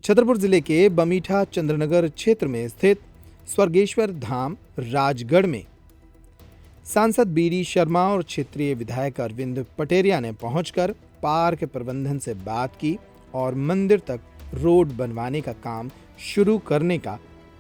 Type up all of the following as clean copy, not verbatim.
छतरपुर जिले के बमीठा चंद्रनगर क्षेत्र में स्थित स्वर्गेश्वर धाम राजगढ़ में सांसद बीडी शर्मा और क्षेत्रीय विधायक अरविंद पटेरिया ने पहुंचकर पार्क प्रबंधन से बात की और मंदिर तक रोड बनवाने का काम शुरू करने का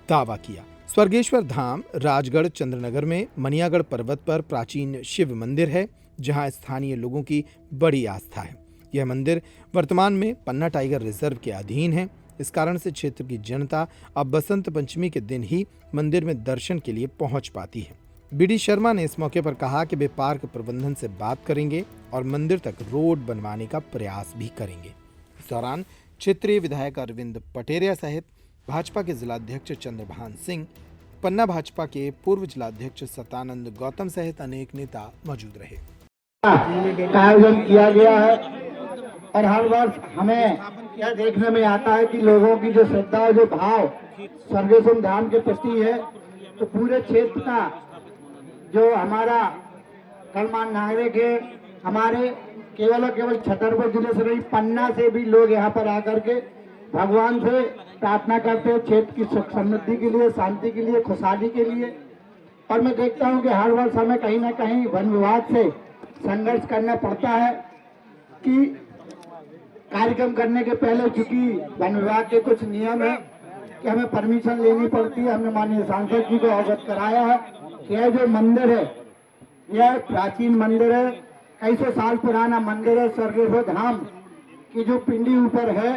दावा किया। स्वर्गेश्वर धाम राजगढ़ चंद्रनगर में मनियागढ़ पर्वत पर प्राचीन शिव मंदिर है, जहां स्थानीय लोगों की बड़ी आस्था है। यह मंदिर वर्तमान में पन्ना टाइगर रिजर्व के अधीन है। इस कारण से क्षेत्र की जनता अब बसंत पंचमी के दिन ही मंदिर में दर्शन के लिए पहुंच पाती है। बीडी शर्मा ने इस मौके पर कहा कि वे पार्क प्रबंधन से बात करेंगे और मंदिर तक रोड बनवाने का प्रयास भी करेंगे। इस दौरान क्षेत्रीय विधायक अरविंद पटेरिया सहित भाजपा के जिलाध्यक्ष चंद्रभान सिंह, पन्ना भाजपा के पूर्व जिलाध्यक्ष सतानंद गौतम सहित अनेक नेता मौजूद रहे। आयोजन किया गया है और हर वर्ष हमें यह देखने में आता है कि लोगों की जो श्रद्धा और जो भाव स्वर्गेश्वर धाम के प्रति है, तो पूरे क्षेत्र का जो हमारा गणमान्य नागरिक है, हमारे केवल छतरपुर जिले से नहीं, पन्ना से भी लोग यहाँ पर आकर के भगवान से प्रार्थना करते हैं क्षेत्र की सुख समृद्धि के लिए, शांति के लिए, खुशहाली के लिए। और मैं देखता हूँ कि हर वर्ष हमें कहीं ना कहीं वन विभाग से संघर्ष करना पड़ता है कि कार्यक्रम करने के पहले, चूंकि वन विभाग के कुछ नियम है कि हमें परमिशन लेनी पड़ती है। हमने माननीय सांसद जी को अवगत कराया है कि यह जो मंदिर है, यह प्राचीन मंदिर है, कई सौ साल पुराना मंदिर है। स्वर्गेश्वर धाम की जो पिंडी ऊपर है,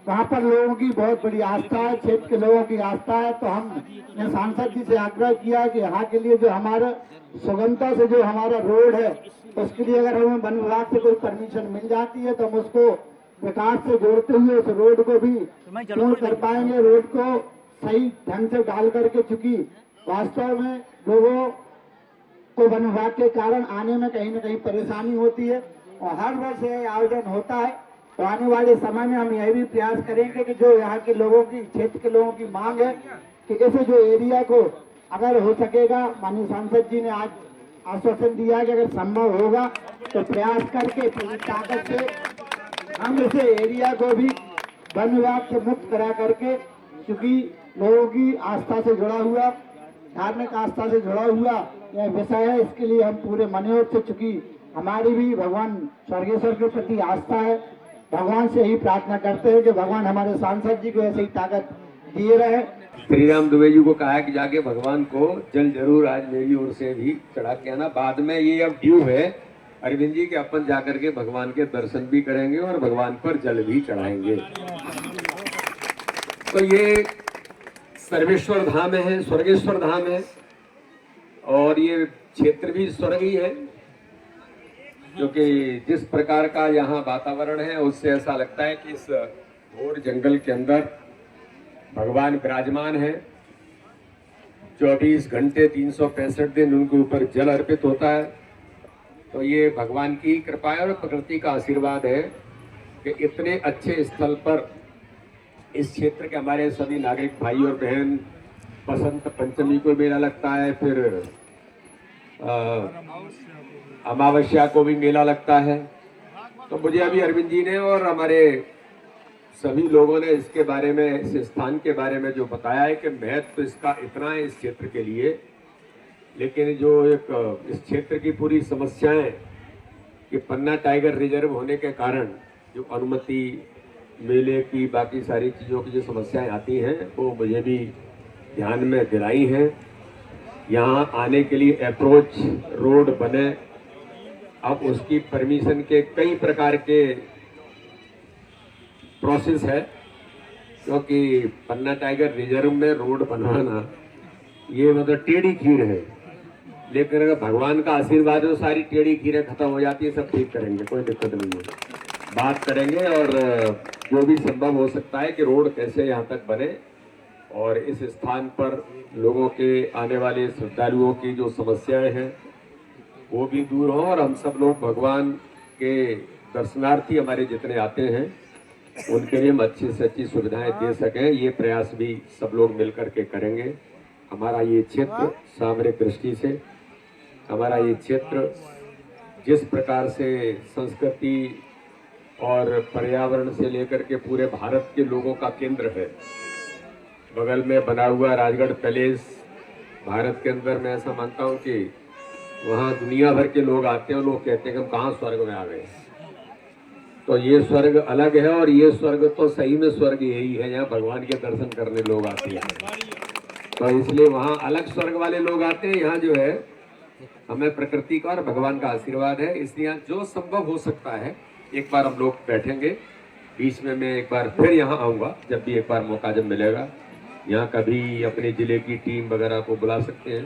वहाँ पर लोगों की बहुत बड़ी आस्था है, क्षेत्र के लोगों की आस्था है। तो हमने सांसद जी से आग्रह किया कि यहाँ के लिए जो हमारा सुगमता से जो हमारा रोड है, उसके लिए अगर हमें वन विभाग से कोई परमिशन मिल जाती है तो हम उसको विकास से जोड़ते हुए उस रोड को भी पूर्ण कर पाएंगे। रोड को सही ढंग से डाल करके, चूंकि वास्तव में लोगों को वन विभाग के कारण आने में कहीं न कहीं परेशानी होती है और हर वर्ष यह आयोजन होता है। तो आने वाले समय में हम यह भी प्रयास करेंगे कि जो यहाँ के लोगों की, क्षेत्र के लोगों की मांग है कि ऐसे जो एरिया को अगर हो सकेगा, माननीय सांसद जी ने आज आश्वासन दिया कि अगर संभव होगा तो प्रयास करके पूरी ताकत से हम इसे एरिया को भी वन विभाग से मुक्त करा करके, क्योंकि लोगों की आस्था से जुड़ा हुआ, धार्मिक आस्था से जुड़ा हुआ यह विषय है। इसके लिए हम पूरे मनोयोग से, चूंकि हमारी भी भगवान स्वर्गेश्वर के प्रति आस्था है, भगवान से ही प्रार्थना करते हैं कि भगवान हमारे सांसद जी को ऐसे ही ताकत दिए रहे। श्री राम दुबे जी को कहा है कि जाके भगवान को जल जरूर आज मेरी ओर से भी चढ़ा के आना। बाद में ये अब ड्यू है अरविंद जी के, अपन जाकर के भगवान के दर्शन भी करेंगे और भगवान पर जल भी चढ़ाएंगे। तो ये सर्वेश्वर धाम है, स्वर्गेश्वर धाम है और ये क्षेत्र भी स्वर्ग ही है, क्योंकि जिस प्रकार का यहाँ वातावरण है उससे ऐसा लगता है कि इस घोर जंगल के अंदर भगवान विराजमान है। 24 घंटे 365 दिन उनके ऊपर जल अर्पित होता है। तो ये भगवान की कृपा है और प्रकृति का आशीर्वाद है कि इतने अच्छे स्थल पर इस क्षेत्र के हमारे सभी नागरिक भाई और बहन, बसंत पंचमी को मेला लगता है, फिर अमावस्या को भी मेला लगता है। तो मुझे अभी अरविंद जी ने और हमारे सभी लोगों ने इसके बारे में, इस स्थान के बारे में जो बताया है कि महत्व तो इसका इतना है इस क्षेत्र के लिए, लेकिन जो एक इस क्षेत्र की पूरी समस्याएं कि पन्ना टाइगर रिजर्व होने के कारण जो अनुमति, मेले की, बाकी सारी चीज़ों की जो समस्याएं आती हैं वो मुझे भी ध्यान में दिलाई हैं। यहाँ आने के लिए अप्रोच रोड बने, अब उसकी परमिशन के कई प्रकार के प्रोसेस है, क्योंकि पन्ना टाइगर रिजर्व में रोड बनवाना ये मतलब टेढ़ी खीर है, लेकिन अगर भगवान का आशीर्वाद है तो सारी टेढ़ी खीरें खत्म हो जाती है। सब ठीक करेंगे, कोई दिक्कत नहीं है, बात करेंगे और जो भी संभव हो सकता है कि रोड कैसे यहाँ तक बने और इस स्थान पर लोगों के, आने वाले श्रद्धालुओं की जो समस्याएं हैं वो भी दूर हो और हम सब लोग भगवान के दर्शनार्थी हमारे जितने आते हैं उनके लिए हम अच्छी से अच्छी सुविधाएं दे सकें, ये प्रयास भी सब लोग मिलकर के करेंगे। हमारा ये क्षेत्र सामरिक दृष्टि से, हमारा ये क्षेत्र जिस प्रकार से संस्कृति और पर्यावरण से लेकर के पूरे भारत के लोगों का केंद्र है। बगल में बना हुआ राजगढ़ पैलेस भारत के अंदर, मैं ऐसा मानता हूँ कि वहाँ दुनिया भर के लोग आते हैं और लोग कहते हैं कि हम कहाँ स्वर्ग में आ गए। तो ये स्वर्ग अलग है, और ये स्वर्ग तो सही में स्वर्ग यही है, यहाँ भगवान के दर्शन करने लोग आते हैं। तो इसलिए वहाँ अलग स्वर्ग वाले लोग आते हैं। यहाँ जो है हमें प्रकृति का और भगवान का आशीर्वाद है, इसलिए यहाँ जो संभव हो सकता है एक बार हम लोग बैठेंगे। बीच में मैं एक बार फिर यहाँ आऊँगा, जब भी एक बार मौका जब मिलेगा। यहाँ कभी अपने ज़िले की टीम वगैरह को बुला सकते हैं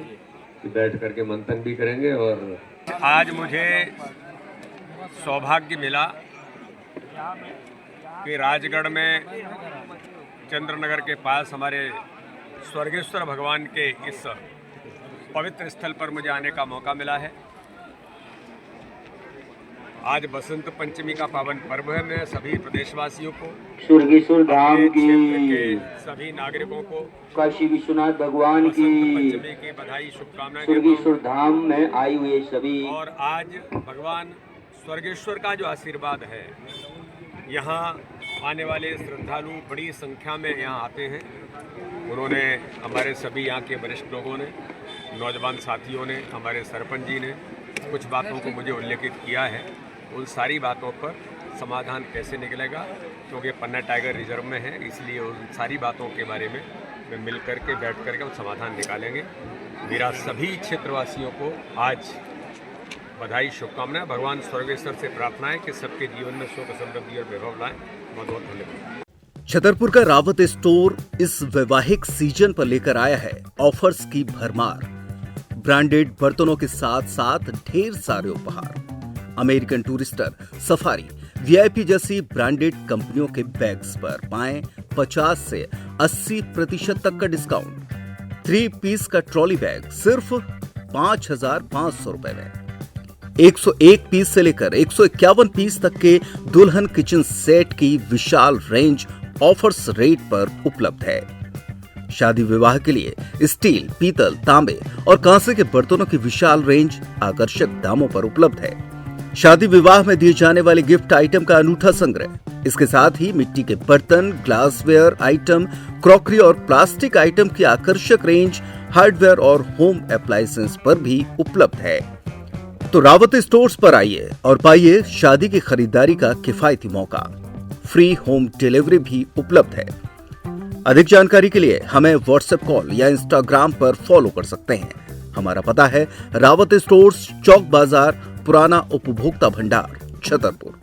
कि बैठ करके मंथन भी करेंगे। और आज मुझे सौभाग्य मिला कि राजगढ़ में चंद्रनगर के पास हमारे स्वर्गेश्वर भगवान के इस पवित्र स्थल पर मुझे आने का मौका मिला है। आज बसंत पंचमी का पावन पर्व है। मैं सभी प्रदेशवासियों को, स्वर्गेश्वर धाम की, सभी नागरिकों को काशी विश्वनाथ भगवान बसंत पंचमी की बधाई, शुभकामनाएं। स्वर्गेश्वर धाम में आए हुए सभी, और आज भगवान स्वर्गेश्वर का जो आशीर्वाद है, यहाँ आने वाले श्रद्धालु बड़ी संख्या में यहाँ आते हैं। उन्होंने, हमारे सभी यहाँ के वरिष्ठ लोगों ने, नौजवान साथियों ने, हमारे सरपंच जी ने कुछ बातों को मुझे उल्लेखित किया है। उन सारी बातों पर समाधान कैसे निकलेगा, क्योंकि पन्ना टाइगर रिजर्व में है, इसलिए उन सारी बातों के बारे में मिल करके बैठ करके हम समाधान निकालेंगे। मेरा सभी क्षेत्रवासियों को आज बधाई, शुभकामनाएं। भगवान स्वर्गेश्वर से प्रार्थना है कि सबके जीवन में सुख, समृद्धि और वैभव लाएं। बहुत बहुत धन्यवाद। छतरपुर का रावत स्टोर इस वैवाहिक सीजन पर लेकर आया है ऑफर्स की भरमार। ब्रांडेड बर्तनों के साथ साथ ढेर सारे उपहार। अमेरिकन टूरिस्टर, सफारी, वीआईपी जैसी ब्रांडेड कंपनियों के बैग्स पर पाएं 50 से 80% तक का डिस्काउंट। 3 पीस का ट्रॉली बैग सिर्फ 5,500 रुपए में। 101 पीस से लेकर 151 पीस तक के दुल्हन किचन सेट की विशाल रेंज ऑफर्स रेट पर उपलब्ध है। शादी विवाह के लिए स्टील, पीतल, तांबे और कांसे के बर्तनों की विशाल रेंज आकर्षक दामों पर उपलब्ध है। शादी विवाह में दिए जाने वाले गिफ्ट आइटम का अनूठा संग्रह, इसके साथ ही मिट्टी के बर्तन, ग्लासवेयर आइटम, क्रॉकरी और प्लास्टिक आइटम की आकर्षक रेंज हार्डवेयर और होम अप्लायंसेस पर भी उपलब्ध है। तो रावत स्टोर्स पर आइए और पाइए शादी की खरीदारी का किफायती मौका। फ्री होम डिलीवरी भी उपलब्ध है। अधिक जानकारी के लिए हमें व्हाट्सएप कॉल या इंस्टाग्राम पर फॉलो कर सकते हैं। हमारा पता है रावत स्टोर्स, चौक बाजार, पुराना उपभोक्ता भंडार, छतरपुर।